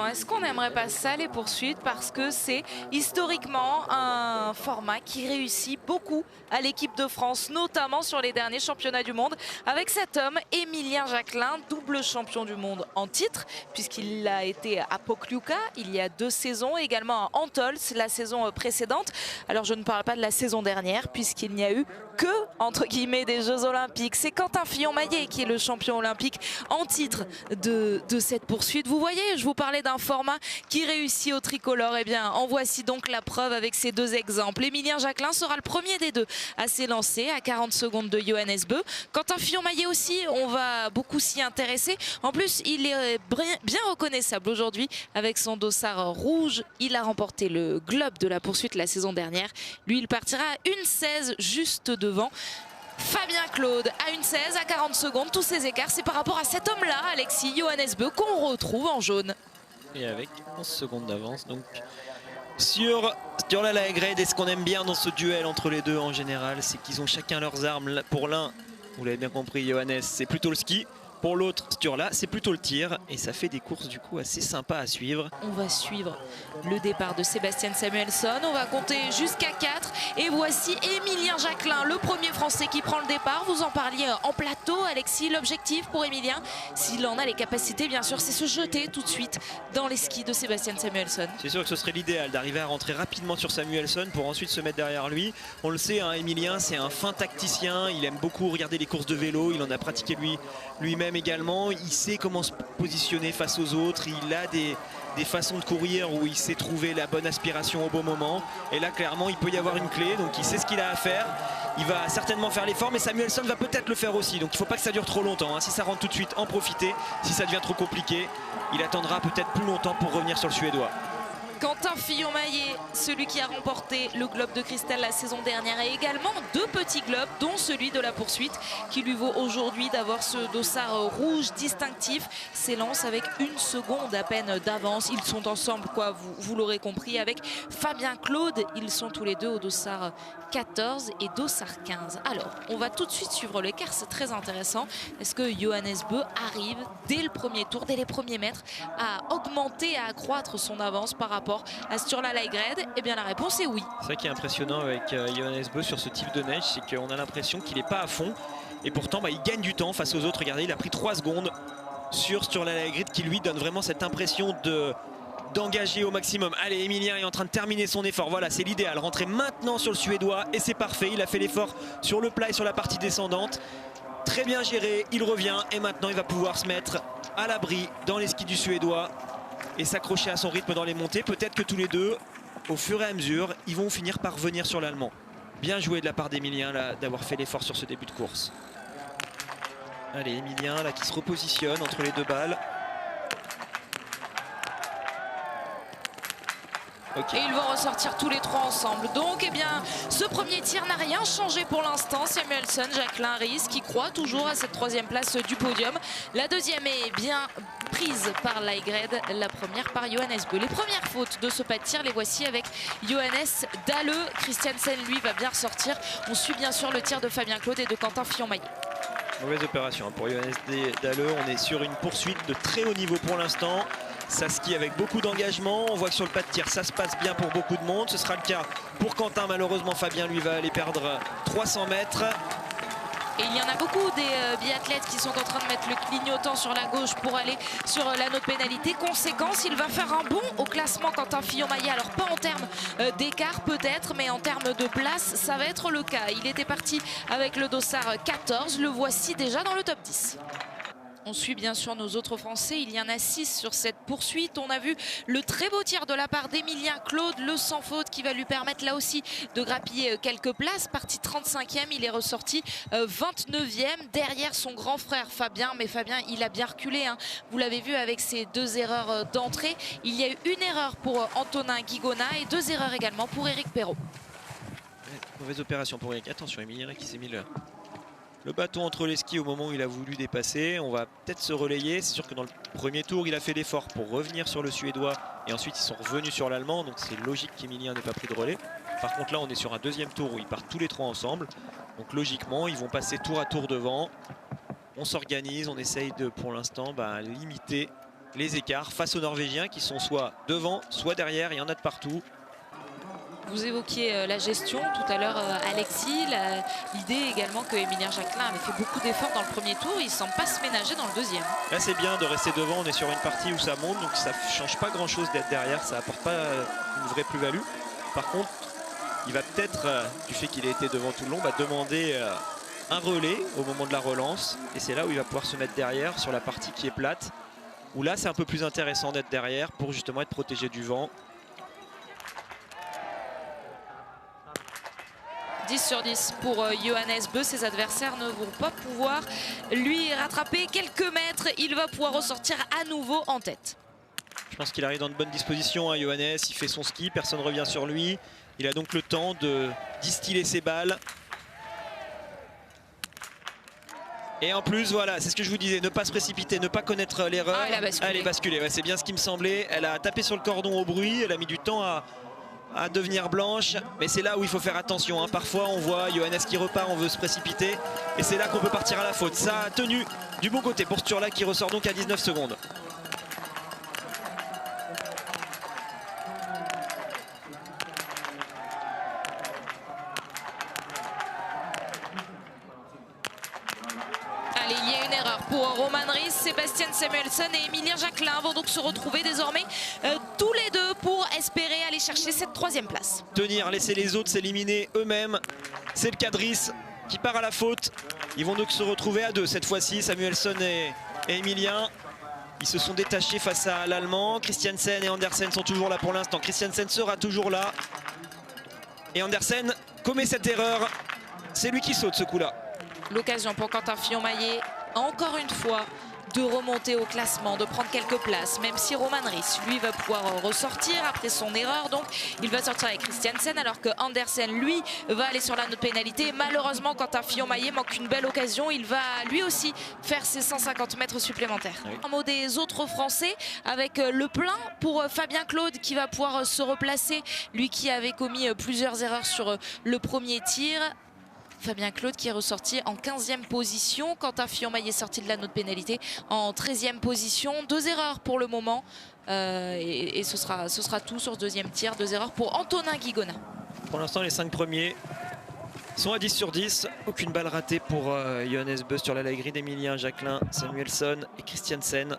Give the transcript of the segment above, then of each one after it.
est-ce qu'on n'aimerait pas ça, les poursuites? Parce que c'est historiquement un format qui réussit beaucoup à l'équipe de France, notamment sur les derniers championnats du monde, avec cet homme, Émilien Jacquelin, double champion du monde en titre, puisqu'il a été à Pokljuka il y a 2 saisons, également à Antols la saison précédente. Alors je ne parle pas de la saison dernière, puisqu'il n'y a eu que, entre guillemets, des Jeux Olympiques. C'est Quentin Fillon-Maillet qui est le champion olympique en titre de cette poursuite. Vous voyez, je vous parlais d'un format qui réussit au tricolore. Eh bien, en voici donc la preuve avec ces 2 exemples. Émilien Jacquelin sera le premier des 2 à s'élancer à 40 secondes de Johannes Beu. Quentin Fillon-Maillet aussi, on va beaucoup s'y intéresser. En plus, il est bien reconnaissable aujourd'hui avec son dossard rouge. Il a remporté le globe de la poursuite la saison dernière. Lui, il partira à 1,16 juste devant Fabien Claude à 1,16 à 40 secondes. Tous ces écarts, c'est par rapport à cet homme-là, Alexis Johannes Beu, qu'on retrouve en jaune. Et avec 11 secondes d'avance donc sur Sturla Laegred. Et ce qu'on aime bien dans ce duel entre les deux en général, c'est qu'ils ont chacun leurs armes. Pour l'un, vous l'avez bien compris, Johannes, c'est plutôt le ski. Pour l'autre, Sturla, c'est plutôt le tir. Et ça fait des courses du coup assez sympas à suivre. On va suivre le départ de Sébastien Samuelsson. On va compter jusqu'à 4. Et voici Émilien Jacquelin, le premier Français qui prend le départ. Vous en parliez en plateau, Alexis. L'objectif pour Émilien, s'il en a les capacités, bien sûr, c'est se jeter tout de suite dans les skis de Sébastien Samuelsson. C'est sûr que ce serait l'idéal d'arriver à rentrer rapidement sur Samuelsson pour ensuite se mettre derrière lui. On le sait, hein, Émilien, c'est un fin tacticien. Il aime beaucoup regarder les courses de vélo. Il en a pratiqué lui-même également. Il sait comment se positionner face aux autres. Il a des façons de courir où il sait trouver la bonne aspiration au bon moment. Et là, clairement, il peut y avoir une clé. Donc il sait ce qu'il a à faire. Il va certainement faire l'effort, mais Samuelsson va peut-être le faire aussi. Donc il ne faut pas que ça dure trop longtemps, hein. Si ça rentre tout de suite, en profiter. Si ça devient trop compliqué, il attendra peut-être plus longtemps pour revenir sur le Suédois. Quentin Fillon-Maillet, celui qui a remporté le globe de cristal la saison dernière, et également 2 petits globes, dont celui de la poursuite, qui lui vaut aujourd'hui d'avoir ce dossard rouge distinctif, s'élance avec 1 seconde à peine d'avance. Ils sont ensemble, quoi, vous l'aurez compris, avec Fabien Claude. Ils sont tous les 2 au dossard 14 et dossard 15. Alors, on va tout de suite suivre l'écart, c'est très intéressant. Est-ce que Johannes Beu arrive dès le premier tour, dès les premiers mètres, à augmenter, à accroître son avance par rapport à Sturla Laegred? Eh bien la réponse est oui. C'est ça qui est impressionnant avec Johannes Beu sur ce type de neige, c'est qu'on a l'impression qu'il n'est pas à fond. Et pourtant il gagne du temps face aux autres. Regardez, il a pris 3 secondes sur Sturla Laegred qui lui donne vraiment cette impression d'engager au maximum. Allez, Émilien est en train de terminer son effort. Voilà, c'est l'idéal. Rentrer maintenant sur le Suédois et c'est parfait. Il a fait l'effort sur le plat et sur la partie descendante. Très bien géré, il revient et maintenant il va pouvoir se mettre à l'abri dans les skis du Suédois et s'accrocher à son rythme dans les montées. Peut-être que tous les deux, au fur et à mesure, ils vont finir par revenir sur l'Allemand. Bien joué de la part d'Émilien là, d'avoir fait l'effort sur ce début de course. Allez, Émilien là qui se repositionne entre les 2 balles. Okay. Et ils vont ressortir tous les 3 ensemble. Donc, eh bien, ce premier tir n'a rien changé pour l'instant. Samuelsson, Jacquelin, Riis qui croit toujours à cette 3e place du podium. La deuxième est bien prise par Laegred, la première par Johannes Beu. Les premières fautes de ce pas de tir, les voici avec Johannes Dalleux. Christiansen, lui, va bien ressortir. On suit bien sûr le tir de Fabien Claude et de Quentin Fillon-Maillet. Mauvaise opération pour Johannes Dalleux. On est sur une poursuite de très haut niveau pour l'instant. Ça skie avec beaucoup d'engagement. On voit que sur le pas de tir, ça se passe bien pour beaucoup de monde. Ce sera le cas pour Quentin. Malheureusement, Fabien, lui, va aller perdre 300 mètres. Et il y en a beaucoup des biathlètes qui sont en train de mettre le clignotant sur la gauche pour aller sur l'anneau de pénalité. Conséquence, il va faire un bond au classement Quentin Fillon-Maillet. Alors pas en termes d'écart peut-être, mais en termes de place, ça va être le cas. Il était parti avec le dossard 14. Le voici déjà dans le top 10. On suit bien sûr nos autres Français, il y en a 6 sur cette poursuite. On a vu le très beau tir de la part d'Émilien Claude, le sans faute qui va lui permettre là aussi de grappiller quelques places. Parti 35e, il est ressorti 29e derrière son grand frère Fabien. Mais Fabien, il a bien reculé, hein. Vous l'avez vu avec ses 2 erreurs d'entrée. Il y a eu une erreur pour Antonin Guigona et 2 erreurs également pour Éric Perrault. Mauvaise opération pour Éric. Attention, Émilien là qui s'est mis le bâton entre les skis au moment où il a voulu dépasser. On va peut-être se relayer. C'est sûr que dans le premier tour, il a fait l'effort pour revenir sur le Suédois. Et ensuite, ils sont revenus sur l'Allemand. Donc c'est logique qu'Émilien n'ait pas pris de relais. Par contre, là, on est sur un 2e tour où ils partent tous les 3 ensemble. Donc logiquement, ils vont passer tour à tour devant. On s'organise. On essaye de, pour l'instant, limiter les écarts face aux Norvégiens qui sont soit devant, soit derrière. Il y en a de partout. Vous évoquiez la gestion tout à l'heure, Alexis. L'idée également que Émilien Jacquelin avait fait beaucoup d'efforts dans le premier tour. Il ne semble pas se ménager dans le deuxième. Là, c'est bien de rester devant. On est sur une partie où ça monte, donc ça ne change pas grand-chose d'être derrière. Ça n'apporte pas une vraie plus-value. Par contre, il va peut-être, du fait qu'il ait été devant tout le long, demander un relais au moment de la relance. Et c'est là où il va pouvoir se mettre derrière sur la partie qui est plate. Où là, c'est un peu plus intéressant d'être derrière pour justement être protégé du vent. 10 sur 10 pour Johannes Beu. Ses adversaires ne vont pas pouvoir lui rattraper quelques mètres. Il va pouvoir ressortir à nouveau en tête. Je pense qu'il arrive dans de bonnes dispositions, hein, Johannes. Il fait son ski, personne ne revient sur lui. Il a donc le temps de distiller ses balles. Et en plus, voilà, c'est ce que je vous disais, ne pas se précipiter, ne pas connaître l'erreur. Ah, elle a basculé. Ouais, c'est bien ce qui me semblait. Elle a tapé sur le cordon au bruit, elle a mis du temps à devenir blanche, mais c'est là où il faut faire attention, hein. Parfois on voit Johannes qui repart, on veut se précipiter et c'est là qu'on peut partir à la faute. Ça a tenu du bon côté pour Sturla qui ressort donc à 19 secondes. Allez, il y a une erreur pour Roman Ries. Sébastien Samuelsson et Émilien Jacquelin vont donc se retrouver désormais tous les deux pour espérer aller chercher cette troisième place. Tenir, laisser les autres s'éliminer eux-mêmes. C'est le cas de Ries qui part à la faute. Ils vont donc se retrouver à deux cette fois-ci, Samuelsson et Émilien. Ils se sont détachés face à l'Allemand. Christiansen et Andersen sont toujours là pour l'instant. Christiansen sera toujours là. Et Andersen commet cette erreur. C'est lui qui saute ce coup-là. L'occasion pour Quentin Fillon-Maillet, encore une fois, de remonter au classement, de prendre quelques places, même si Roman Ries, lui, va pouvoir ressortir après son erreur. Donc, il va sortir avec Christiansen, alors que Andersen, lui, va aller sur la note pénalité. Malheureusement, Quentin Fillon-Maillet manque une belle occasion. Il va, lui aussi, faire ses 150 mètres supplémentaires. Oui. Un mot des autres Français, avec le plein pour Fabien Claude, qui va pouvoir se replacer. Lui qui avait commis plusieurs erreurs sur le premier tir. Fabien Claude qui est ressorti en 15e position. Quentin Fillon-Maillet est sorti de la note pénalité en 13e position. 2 erreurs pour le moment. Et ce sera tout sur ce deuxième tir. 2 erreurs pour Antonin Guigona. Pour l'instant, les 5 premiers sont à 10 sur 10. Aucune balle ratée pour Johannes Beu sur la grille d'Émilien Jacquelin, Samuelsson et Christiansen.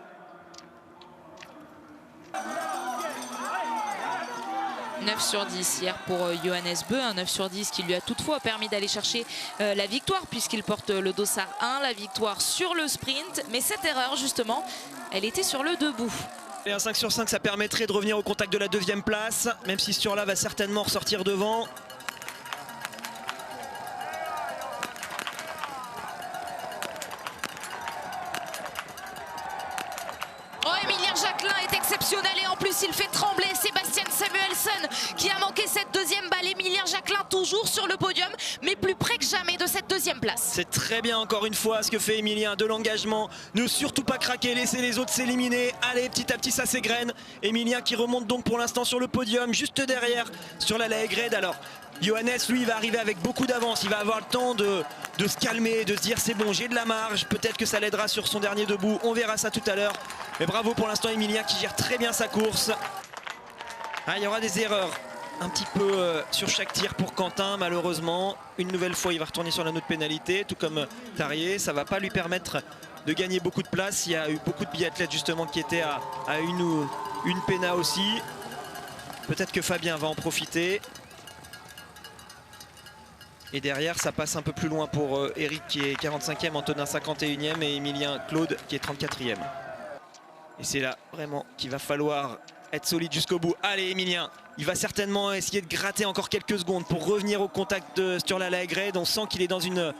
9 sur 10 hier pour Johannes Beu, un 9 sur 10 qui lui a toutefois permis d'aller chercher la victoire puisqu'il porte le dossard 1, la victoire sur le sprint. Mais cette erreur justement, elle était sur le debout. Et un 5 sur 5, ça permettrait de revenir au contact de la 2e place, même si Sturla va certainement ressortir devant. Oh, Émilien Jacquelin est exceptionnel et en plus il fait trembler Sébastien Samuelsson qui a manqué cette 2e balle. Émilien Jacquelin toujours sur le podium mais plus près que jamais de cette 2e place. C'est très bien encore une fois ce que fait Émilien, de l'engagement, ne surtout pas craquer, laisser les autres s'éliminer. Allez, petit à petit ça s'égrène. Émilien qui remonte donc pour l'instant sur le podium, juste derrière sur la Laegred. Alors Johannes, lui, va arriver avec beaucoup d'avance. Il va avoir le temps de se calmer, de se dire c'est bon, j'ai de la marge. Peut-être que ça l'aidera sur son dernier debout. On verra ça tout à l'heure. Mais bravo pour l'instant Émilien qui gère très bien sa course. Ah, il y aura des erreurs un petit peu sur chaque tir pour Quentin, malheureusement. Une nouvelle fois, il va retourner sur la note pénalité, tout comme Tarier. Ça ne va pas lui permettre de gagner beaucoup de place. Il y a eu beaucoup de biathlètes justement qui étaient à une péna aussi. Peut-être que Fabien va en profiter. Et derrière, ça passe un peu plus loin pour Eric qui est 45e, Antonin 51e et Émilien Claude qui est 34e. Et c'est là vraiment qu'il va falloir être solide jusqu'au bout. Allez Émilien, il va certainement essayer de gratter encore quelques secondes pour revenir au contact de Sturla Laegred. On sent qu'il est dans une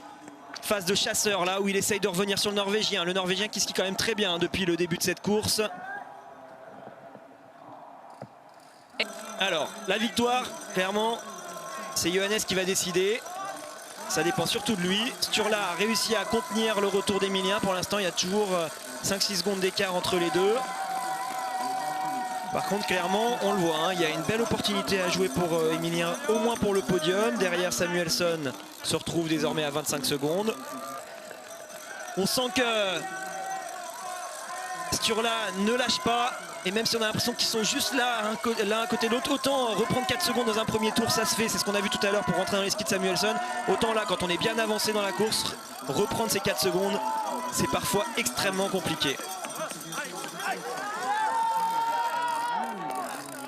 phase de chasseur là où il essaye de revenir sur le Norvégien. Le Norvégien qui skie quand même très bien depuis le début de cette course. Alors, la victoire, clairement, c'est Johannes qui va décider. Ça dépend surtout de lui. Sturla a réussi à contenir le retour d'Émilien. Pour l'instant, il y a toujours 5-6 secondes d'écart entre les deux. Par contre, clairement, on le voit, hein, il y a une belle opportunité à jouer pour Émilien, au moins pour le podium. Derrière, Samuelsson se retrouve désormais à 25 secondes. On sent que Sturla ne lâche pas. Et même si on a l'impression qu'ils sont juste là, l'un à côté de l'autre, autant reprendre 4 secondes dans un premier tour, ça se fait. C'est ce qu'on a vu tout à l'heure pour rentrer dans les skis de Samuelsson. Autant là, quand on est bien avancé dans la course, reprendre ces 4 secondes, c'est parfois extrêmement compliqué.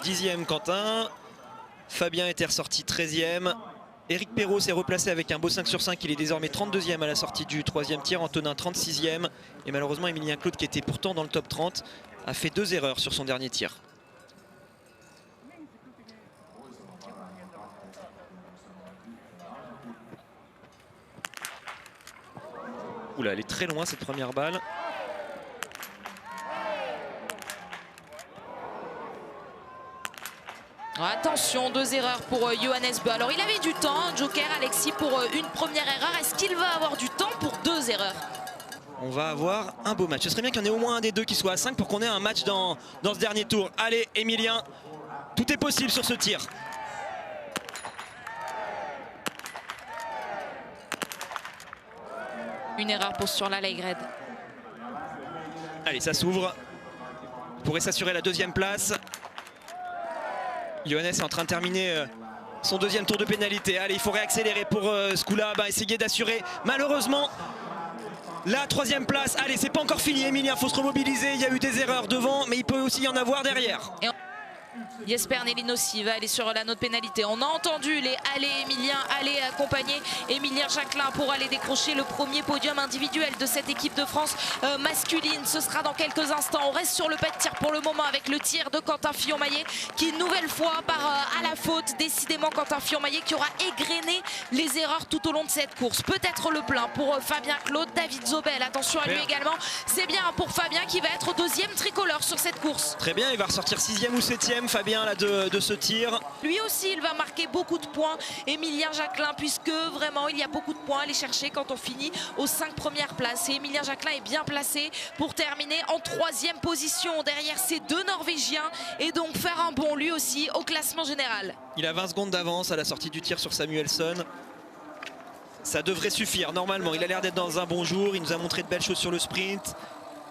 10e Quentin. Fabien était ressorti 13e. Éric Perrault s'est replacé avec un beau 5 sur 5. Il est désormais 32e à la sortie du 3e tir. Antonin 36e. Et malheureusement, Emilien Claude, qui était pourtant dans le top 30, a fait 2 erreurs sur son dernier tir. Oula, elle est très loin cette première balle. Attention, 2 erreurs pour Johannes Bö. Alors il avait du temps, Joker Alexis, pour une première erreur. Est-ce qu'il va avoir du temps pour 2 erreurs? On va avoir un beau match. Ce serait bien qu'il y en ait au moins un des deux qui soit à 5 pour qu'on ait un match dans ce dernier tour. Allez, Emilien, tout est possible sur ce tir. Une erreur pour Sturla Lægreid. Allez, ça s'ouvre. Il pourrait s'assurer la 2e place. Johannes est en train de terminer son 2e tour de pénalité. Allez, il faut réaccélérer pour Skula. Essayer d'assurer. Malheureusement, la 3e place. Allez, c'est pas encore fini, Emilien. Il faut se remobiliser. Il y a eu des erreurs devant, mais il peut aussi y en avoir derrière. Jesper Nelin aussi va aller sur la note pénalité. On a entendu les allez Emilien, allez accompagner Emilien Jacquelin pour aller décrocher le premier podium individuel de cette équipe de France masculine. Ce sera dans quelques instants. On reste sur le pas de tir pour le moment avec le tir de Quentin Fillon-Maillet qui une nouvelle fois part à la faute. Décidément Quentin Fillon-Maillet qui aura égrené les erreurs tout au long de cette course. Peut-être le plein pour Fabien Claude, David Zobel. Attention à lui également. C'est bien pour Fabien qui va être 2e tricolore sur cette course. Très bien, il va ressortir 6e ou 7e Fabien là de ce tir. Lui aussi il va marquer beaucoup de points, Emilien Jacquelin, puisque vraiment il y a beaucoup de points à aller chercher quand on finit aux 5 premières places. Et Emilien Jacquelin est bien placé pour terminer en 3e position derrière ces 2 Norvégiens et donc faire un bond lui aussi au classement général. Il a 20 secondes d'avance à la sortie du tir sur Samuelsson. Ça devrait suffire normalement. Il a l'air d'être dans un bon jour. Il nous a montré de belles choses sur le sprint.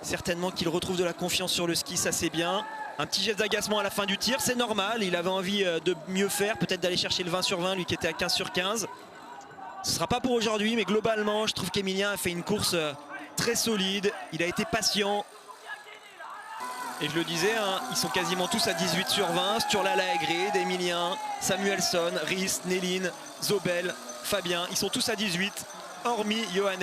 Certainement qu'il retrouve de la confiance sur le ski, ça c'est bien. Un petit geste d'agacement à la fin du tir, c'est normal. Il avait envie de mieux faire, peut-être d'aller chercher le 20 sur 20, lui qui était à 15 sur 15. Ce ne sera pas pour aujourd'hui, mais globalement, je trouve qu'Emilien a fait une course très solide. Il a été patient. Et je le disais, hein, ils sont quasiment tous à 18 sur 20. Sturla Lægreid, Emilien, Samuelsson, Ries, Nelin, Zobel, Fabien. Ils sont tous à 18, hormis Johannes,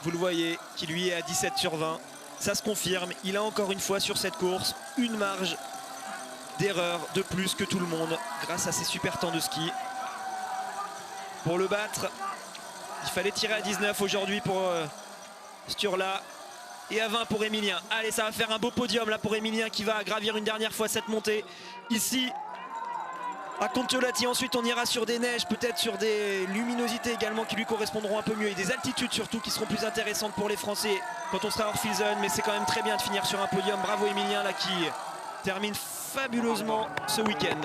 vous le voyez, qui lui est à 17 sur 20. Ça se confirme, il a encore une fois sur cette course une marge d'erreur de plus que tout le monde grâce à ses super temps de ski. Pour le battre, il fallait tirer à 19 aujourd'hui pour Sturla et à 20 pour Emilien. Allez, ça va faire un beau podium là pour Emilien qui va gravir une dernière fois cette montée ici à Kontiolahti. Ensuite on ira sur des neiges, peut-être sur des luminosités également qui lui correspondront un peu mieux et des altitudes surtout qui seront plus intéressantes pour les Français quand on sera hors field zone. Mais c'est quand même très bien de finir sur un podium. Bravo Emilien là qui termine fabuleusement ce week-end.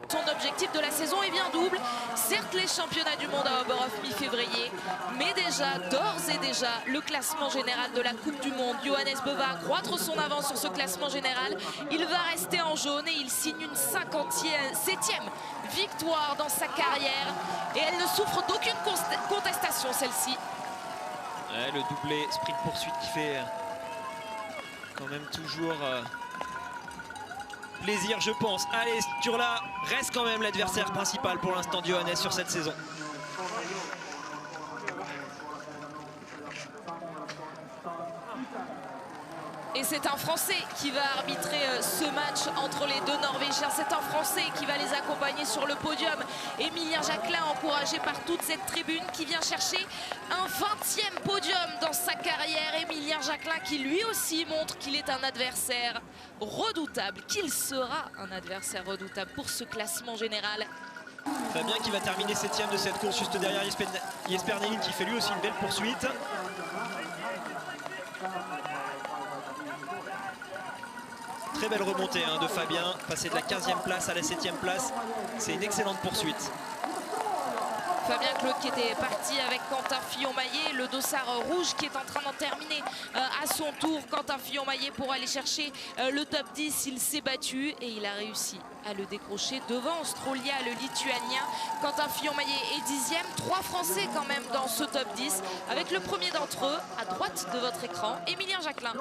Son objectif de la saison est bien double. Certes les championnats du monde à Oberhof mi-février, mais déjà, d'ores et déjà, le classement général de la Coupe du Monde. Johannes Bö va accroître son avance sur ce classement général. Il va rester en jaune et il signe une 57e victoire dans sa carrière. Et elle ne souffre d'aucune contestation, celle-ci. Ouais, le doublé sprint poursuite qui fait quand même toujours plaisir, je pense. Allez, Sturla reste quand même l'adversaire principal pour l'instant de Johannes sur cette saison. Et c'est un Français qui va arbitrer ce match entre les 2 Norvégiens. C'est un Français qui va les accompagner sur le podium. Emilien Jacquelin, encouragé par toute cette tribune, qui vient chercher un 20e podium dans sa carrière. Emilien Jacquelin qui lui aussi montre qu'il est un adversaire redoutable, qu'il sera un adversaire redoutable pour ce classement général. Fabien qui va terminer 7e de cette course juste derrière Jesper Nelin qui fait lui aussi une belle poursuite. Très belle remontée de Fabien, passer de la 15e place à la 7e place, c'est une excellente poursuite. Fabien Claude qui était parti avec Quentin Fillon-Maillet, le dossard rouge qui est en train d'en terminer à son tour. Quentin Fillon-Maillet pour aller chercher le top 10, il s'est battu et il a réussi à le décrocher devant Strolia, le lituanien. Quentin Fillon-Maillet est 10e, 3 Français quand même dans ce top 10, avec le premier d'entre eux à droite de votre écran, Émilien Jacquelin.